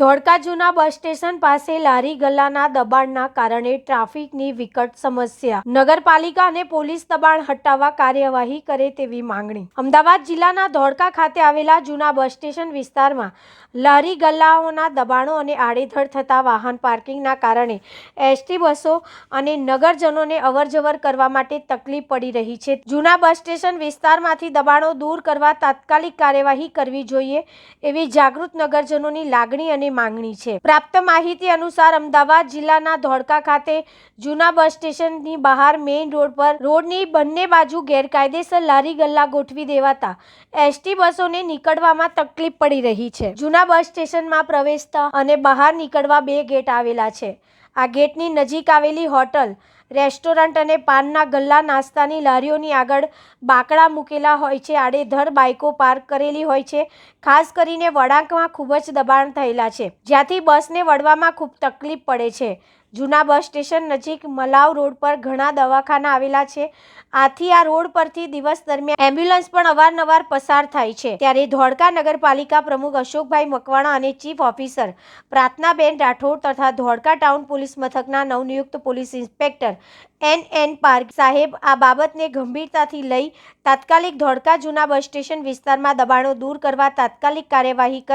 ધોળકા જૂના bus station પાસે લારી ગલ્લાના દબાણના કારણે ટ્રાફિકની વિકટ સમસ્યા. નગરપાલિકા અને પોલીસ દબાણ હટાવવા કાર્યવાહી કરે તેવી માંગણી. અમદાવાદ જિલ્લાના ધોળકા ખાતે આવેલા જૂના બસ સ્ટેશન વિસ્તારમાં લારી ગલ્લાઓના દબાણો અને આડેધડ થતા વાહન પાર્કિંગના કારણે એસટી બસો અને નગરજનોને અવરજવર કરવા માટે તકલીફ પડી રહી છે. જૂના બસ સ્ટેશન વિસ્તારમાંથી દબાણો દૂર કરવા તાત્કાલિક કાર્યવાહી કરવી જોઈએ એવી જાગૃત નગરજનોની લાગણી અને માંગણી છે. પ્રાપ્ત માહિતી અનુસાર અમદાવાદ જિલ્લાના ધોળકા ખાતે જૂના બસ સ્ટેશનની બહાર મેઇન રોડ પર રોડની બંને બાજુ ગેરકાયદેસર લારી ગલ્લા ગોઠવી દેવાતા એસટી બસોને નીકળવામાં તકલીફ પડી રહી છે. જૂના બસ સ્ટેશનમાં પ્રવેશતા અને બહાર નીકળવા બે ગેટ આવેલા છે. આ ગેટની નજીક આવેલી હોટલ, રેસ્ટોરન્ટ અને પાનના ગલ્લા, નાસ્તાની લારીઓની આગળ બાકડા મૂકેલા હોય છે. આડેધડ બાઇકો પાર્ક કરેલી હોય છે. ખાસ કરીને વળાંકમાં ખૂબ જ દબાણ થયેલા છે, જ્યાંથી બસને વળવામાં ખૂબ તકલીફ પડે છે. જૂના બસ સ્ટેશન નજીક મલાવ રોડ પર ઘણા દવાખાના આવેલા છે. આથી આ રોડ પરથી દિવસ દરમિયાન એમ્બ્યુલન્સ પણ અવારનવાર પસાર થાય છે. ત્યારે ધોળકા નગરપાલિકા પ્રમુખ અશોકભાઈ મકવાણા અને ચીફ ઓફિસર પ્રાર્થનાબેન રાઠોડ તથા ધોળકા ટાઉન પોલીસ મથકના નવનિયુક્ત પોલીસ ઇન્સ્પેક્ટર એન પાર્ક સાહેબ આ બાબતને ગંભીરતાથી લઈ તાત્કાલિક ધોળકા જૂના બસ સ્ટેશન વિસ્તારમાં દબાણો દૂર કરવા તાત્કાલિક કાર્યવાહી કરી